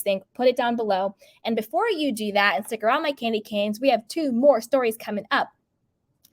think, put it down below. And before you do that and stick around, my candy canes, we have 2 more stories coming up.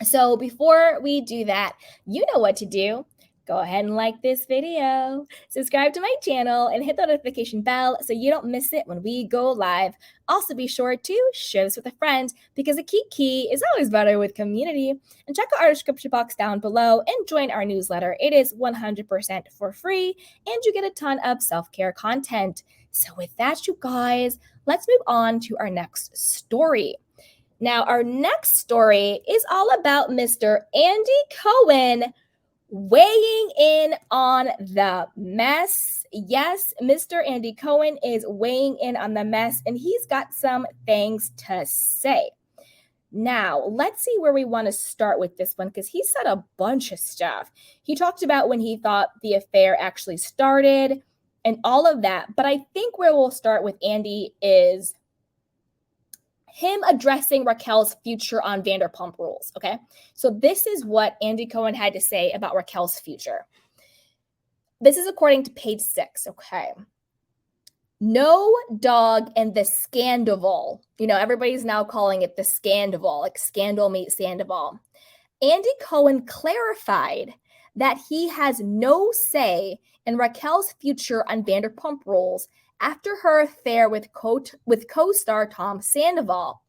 So before we do that, you know what to do. Go ahead and like this video, subscribe to my channel, and hit the notification bell so you don't miss it when we go live. Also, be sure to share this with a friend because a kiki is always better with community. And check out our description box down below and join our newsletter. It is 100% for free, and you get a ton of self-care content. So with that, you guys, let's move on to our next story. Now, our next story is all about Mr. Andy Cohen weighing in on the mess. Yes, Mr. Andy Cohen is weighing in on the mess, and he's got some things to say. Now, let's see where we want to start with this one, because he said a bunch of stuff. He talked about when he thought the affair actually started and all of that. But I think where we'll start with Andy is him addressing Raquel's future on Vanderpump Rules, okay? So this is what Andy Cohen had to say about Raquel's future. This is according to page 6, okay? No dog and the Sandoval. You know, everybody's now calling it the Sandoval, like scandal meets Sandoval. Andy Cohen clarified that he has no say in Raquel's future on Vanderpump Rules after her affair with co-star Tom Sandoval.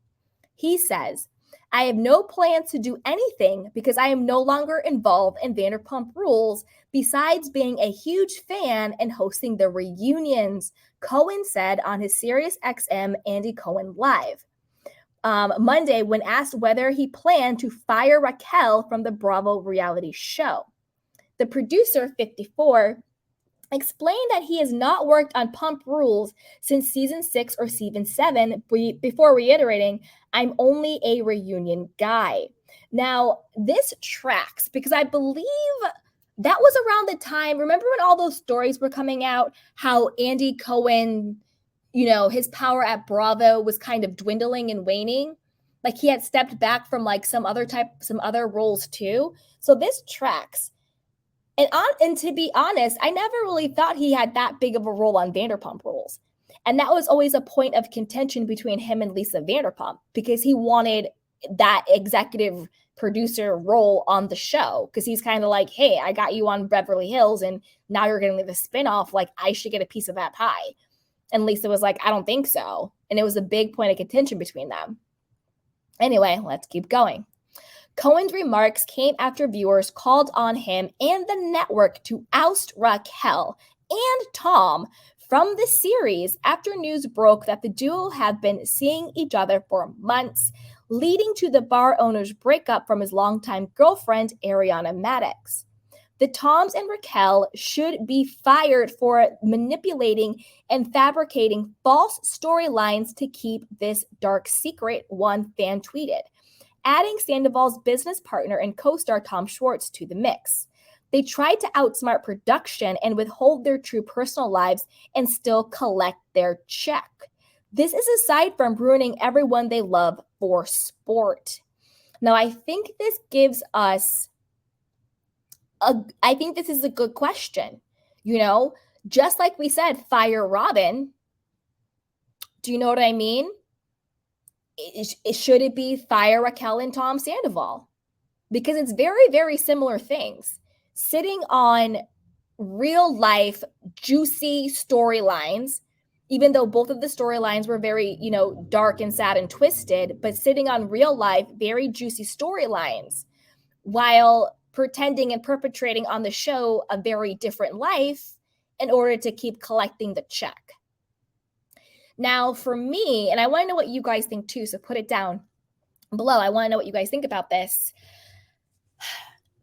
He says, I have no plans to do anything because I am no longer involved in Vanderpump Rules besides being a huge fan and hosting the reunions, Cohen said on his SiriusXM Andy Cohen Live. Monday, when asked whether he planned to fire Raquel from the Bravo reality show. The producer, 54, explained that he has not worked on Pump Rules since season 6 or season 7, before reiterating, I'm only a reunion guy. Now, this tracks because I believe that was around the time, remember when all those stories were coming out, how Andy Cohen, you know, his power at Bravo was kind of dwindling and waning? Like he had stepped back from like some other roles too. So this tracks. And to be honest, I never really thought he had that big of a role on Vanderpump Rules. And that was always a point of contention between him and Lisa Vanderpump because he wanted that executive producer role on the show because he's kind of like, hey, I got you on Beverly Hills and now you're getting the spinoff. Like, I should get a piece of that pie. And Lisa was like, I don't think so. And it was a big point of contention between them. Anyway, let's keep going. Cohen's remarks came after viewers called on him and the network to oust Raquel and Tom from the series after news broke that the duo have been seeing each other for months, leading to the bar owner's breakup from his longtime girlfriend, Ariana Madix. The Toms and Raquel should be fired for manipulating and fabricating false storylines to keep this dark secret, one fan tweeted, adding Sandoval's business partner and co-star Tom Schwartz to the mix. They tried to outsmart production and withhold their true personal lives and still collect their check. This is aside from ruining everyone they love for sport. Now, I think this gives us I think this is a good question. You know, just like we said, fire Robin. Do you know what I mean? Should it be fire Raquel and Tom Sandoval? Because it's very, very similar things. Sitting on real life, juicy storylines, even though both of the storylines were very, you know, dark and sad and twisted, but sitting on real life, very juicy storylines, while pretending and perpetrating on the show a very different life in order to keep collecting the check. Now, for me, and I want to know what you guys think too, so put it down below. I want to know what you guys think about this.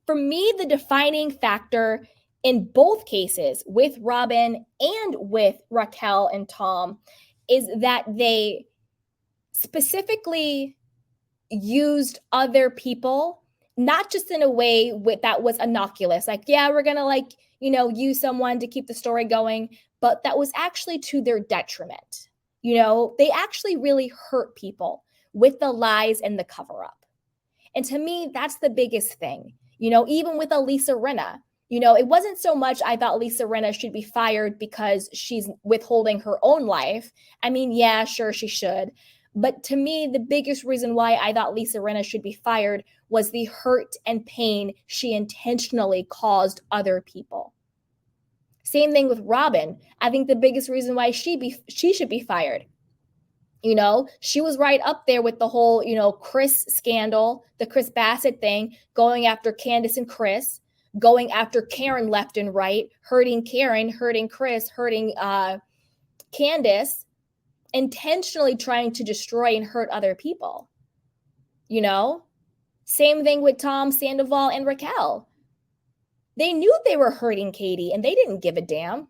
For me, the defining factor in both cases, with Robin and with Raquel and Tom, is that they specifically used other people, not just in a way that was innocuous, like, yeah, we're going to, like, you know, use someone to keep the story going, but that was actually to their detriment. You know, they actually really hurt people with the lies and the cover up. And to me, that's the biggest thing. You know, even with Elisa Rinna, It wasn't so much I thought Lisa Rinna should be fired because she's withholding her own life. I mean, yeah, sure, she should. But to me, the biggest reason why I thought Lisa Rinna should be fired was the hurt and pain she intentionally caused other people. Same thing with Robin. I think the biggest reason why she should be fired. She was right up there with the whole, Chris scandal, the Chris Bassett thing, going after Candace and Chris, going after Karen left and right, hurting Karen, hurting Chris, hurting Candace, intentionally trying to destroy and hurt other people. Same thing with Tom Sandoval and Raquel. They knew they were hurting Katie and they didn't give a damn.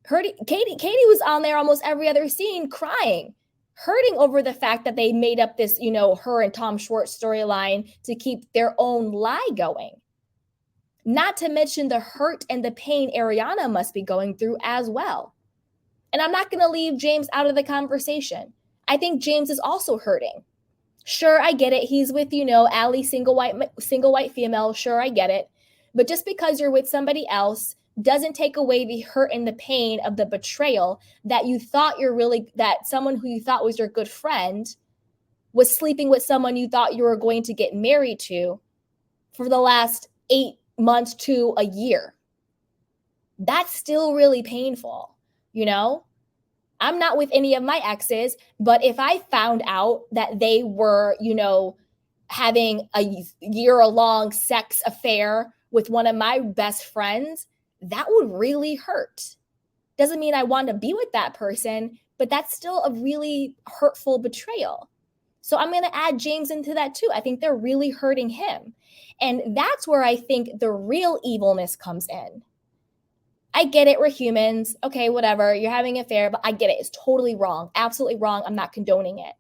Katie was on there almost every other scene crying, hurting over the fact that they made up this, her and Tom Schwartz storyline to keep their own lie going. Not to mention the hurt and the pain Ariana must be going through as well. And I'm not going to leave James out of the conversation. I think James is also hurting. Sure, I get it. He's with, Allie, single white female. Sure, I get it. But just because you're with somebody else doesn't take away the hurt and the pain of the betrayal that that someone who you thought was your good friend was sleeping with someone you thought you were going to get married to for the last 8 months to a year. That's still really painful, I'm not with any of my exes, but if I found out that they were, having a year-long sex affair with one of my best friends, that would really hurt. Doesn't mean I want to be with that person, but that's still a really hurtful betrayal. So I'm going to add James into that too. I think they're really hurting him. And that's where I think the real evilness comes in. I get it. We're humans. Okay, whatever. You're having an affair, but I get it. It's totally wrong. Absolutely wrong. I'm not condoning it.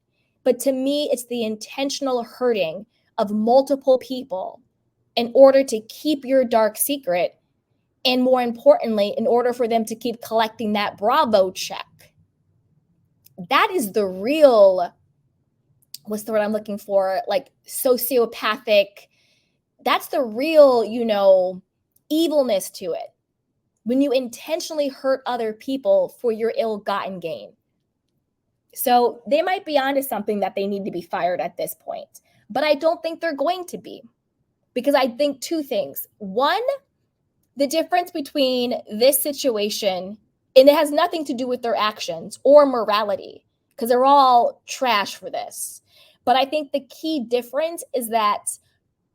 But to me, it's the intentional hurting of multiple people in order to keep your dark secret. And more importantly, in order for them to keep collecting that Bravo check. That is the real, what's the word I'm looking for? Like sociopathic. That's the real, evilness to it. When you intentionally hurt other people for your ill-gotten gain. So they might be onto something that they need to be fired at this point. But I don't think they're going to be. Because I think two things. One, the difference between this situation, and it has nothing to do with their actions or morality, because they're all trash for this. But I think the key difference is that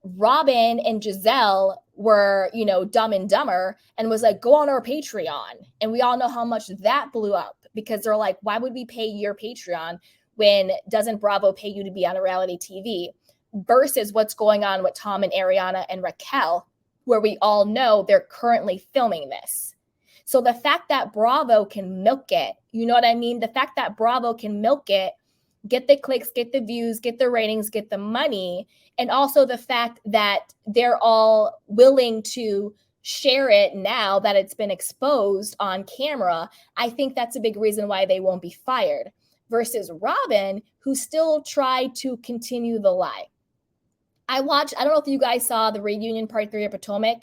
Robin and Giselle were, Dumb and Dumber and was like, go on our Patreon. And we all know how much that blew up because they're like, why would we pay your Patreon when doesn't Bravo pay you to be on a reality TV? Versus what's going on with Tom and Ariana and Raquel, where we all know they're currently filming this. So the fact that Bravo can milk it, you know what I mean? The fact that Bravo can milk it, get the clicks, get the views, get the ratings, get the money, and also the fact that they're all willing to share it now that it's been exposed on camera, I think that's a big reason why they won't be fired. Versus Robin, who still tried to continue the lie. I don't know if you guys saw the reunion part 3 of Potomac.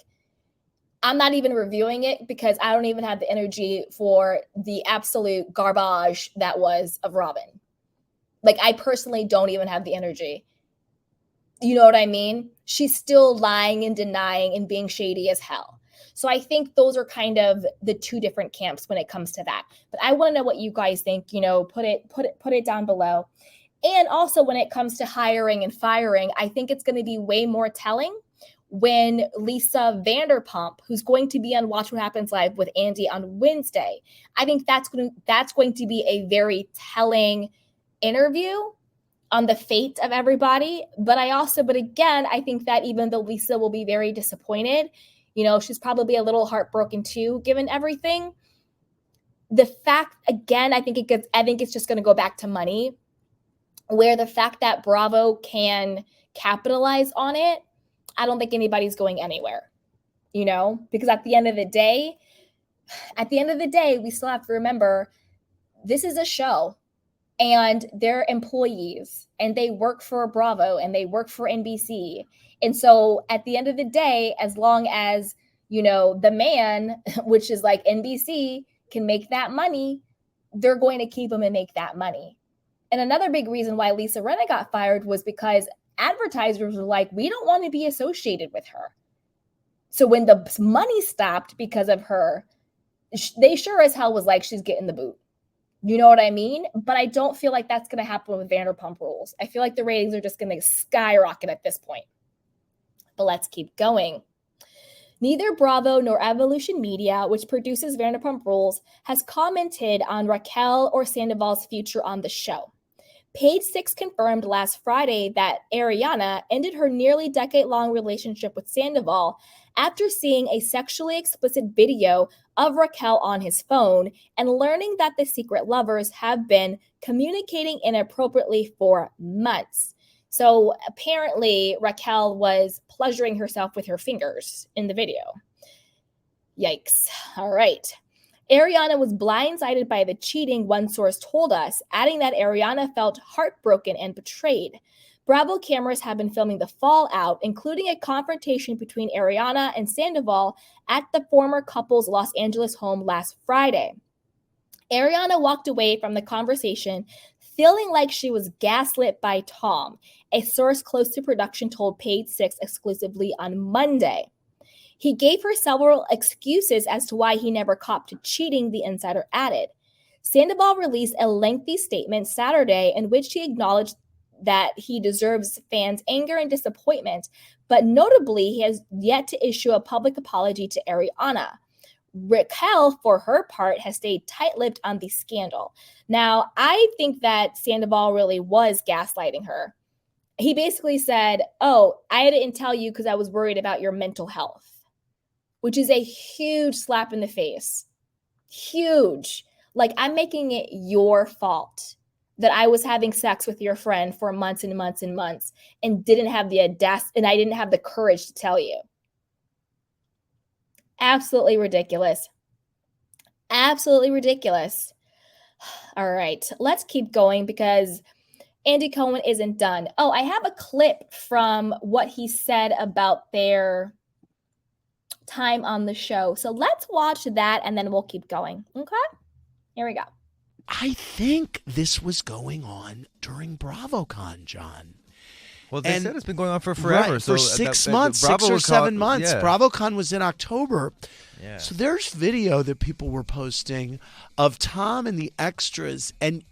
I'm not even reviewing it because I don't even have the energy for the absolute garbage that was of Robin. Like, I personally don't even have the energy. You know what I mean? She's still lying and denying and being shady as hell. So I think those are kind of the two different camps when it comes to that. But I want to know what you guys think. Put it down below. And also when it comes to hiring and firing, I think it's going to be way more telling when Lisa Vanderpump, who's going to be on Watch What Happens Live with Andy on Wednesday, I think that's going to be a very telling interview on the fate of everybody. But again, I think that even though Lisa will be very disappointed, she's probably a little heartbroken too, given everything. The fact, again, I think it's just going to go back to money, where the fact that Bravo can capitalize on it, I don't think anybody's going anywhere, because at the end of the day, we still have to remember this is a show. And they're employees and they work for Bravo and they work for NBC. And so at the end of the day, as long as the man, which is like NBC, can make that money. They're going to keep him and make that money. And another big reason why Lisa Rinna got fired was because advertisers were like, we don't want to be associated with her. So when the money stopped because of her, they sure as hell was like, she's getting the boot. You know what I mean? But I don't feel like that's going to happen with Vanderpump Rules. I feel like the ratings are just going to skyrocket at this point. But let's keep going. Neither Bravo nor Evolution Media, which produces Vanderpump Rules, has commented on Raquel or Sandoval's future on the show. Page Six confirmed last Friday that Ariana ended her nearly decade-long relationship with Sandoval after seeing a sexually explicit video of Raquel on his phone and learning that the secret lovers have been communicating inappropriately for months. So apparently Raquel was pleasuring herself with her fingers in the video. Yikes. All right. Ariana was blindsided by the cheating, one source told us, adding that Ariana felt heartbroken and betrayed. Bravo cameras have been filming the fallout, including a confrontation between Ariana and Sandoval at the former couple's Los Angeles home last Friday. Ariana walked away from the conversation feeling like she was gaslit by Tom, a source close to production told Page Six exclusively on Monday. He gave her several excuses as to why he never copped to cheating, the insider added. Sandoval released a lengthy statement Saturday in which he acknowledged that he deserves fans' anger and disappointment, but notably, he has yet to issue a public apology to Ariana. Raquel, for her part, has stayed tight-lipped on the scandal. Now, I think that Sandoval really was gaslighting her. He basically said, oh, I didn't tell you because I was worried about your mental health, which is a huge slap in the face. Huge. Like, I'm making it your fault that I was having sex with your friend for months and months and months and didn't have the audacity, and I didn't have the courage to tell you. Absolutely ridiculous. Absolutely ridiculous. All right, let's keep going because Andy Cohen isn't done. Oh, I have a clip from what he said about their time on the show. So let's watch that and then we'll keep going. Okay? Here we go. I think this was going on during BravoCon, John. Well, they said it's been going on for forever. Right, so for 6 months, 6 or 7 months. Yeah. BravoCon was in October. Yeah. So there's video that people were posting of Tom and the extras. And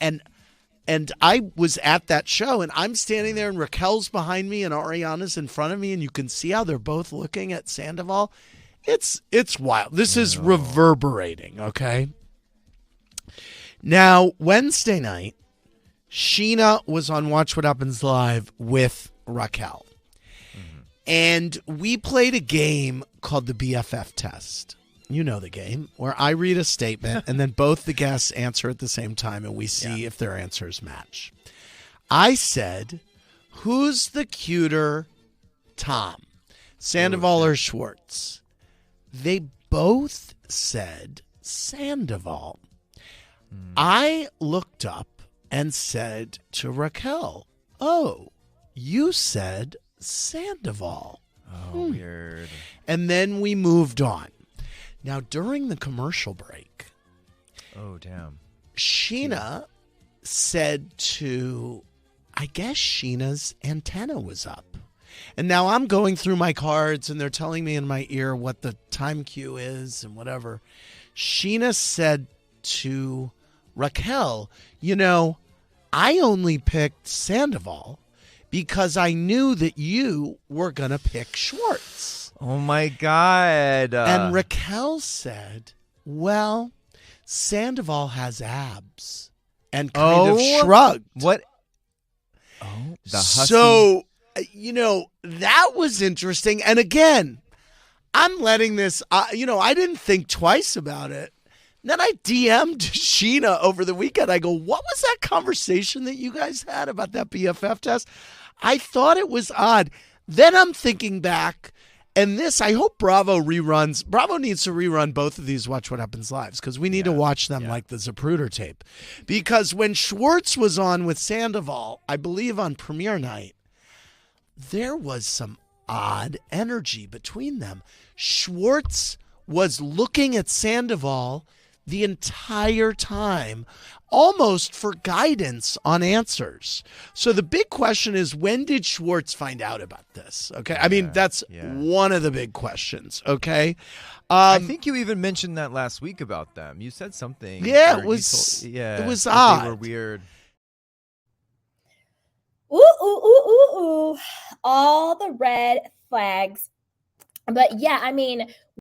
I was at that show, and I'm standing there, and Raquel's behind me, and Ariana's in front of me, and you can see how they're both looking at Sandoval. It's wild. This is reverberating, okay? Now, Wednesday night, Sheena was on Watch What Happens Live with Raquel. Mm-hmm. And we played a game called the BFF test. You know the game, where I read a statement and then both the guests answer at the same time and we see if their answers match. I said, who's the cuter Tom, Sandoval or Schwartz? They both said Sandoval. I looked up and said to Raquel, oh, you said Sandoval. Oh, weird. And then we moved on. Now, during the commercial break, oh, damn, Sheena said I guess Sheena's antenna was up. And now I'm going through my cards and they're telling me in my ear what the time cue is and whatever. Sheena said to Raquel, I only picked Sandoval because I knew that you were going to pick Schwartz. Oh, my God. And Raquel said, well, Sandoval has abs and kind of shrugged. What? Oh, the hussy. So, that was interesting. And again, I'm letting this, I didn't think twice about it. Then I DM'd Sheena over the weekend. I go, what was that conversation that you guys had about that BFF test? I thought it was odd. Then I'm thinking back, and I hope Bravo reruns. Bravo needs to rerun both of these Watch What Happens Lives because we need to watch them like the Zapruder tape. Because when Schwartz was on with Sandoval, I believe on premiere night, there was some odd energy between them. Schwartz was looking at Sandoval the entire time, almost for guidance on answers. So the big question is, when did Schwartz find out about this? Okay. I mean, that's one of the big questions. Okay. I think you even mentioned that last week about them. You said something. Yeah, or it was it was odd. They were weird. Ooh, ooh, ooh, ooh, ooh. All the red flags. But yeah, I mean,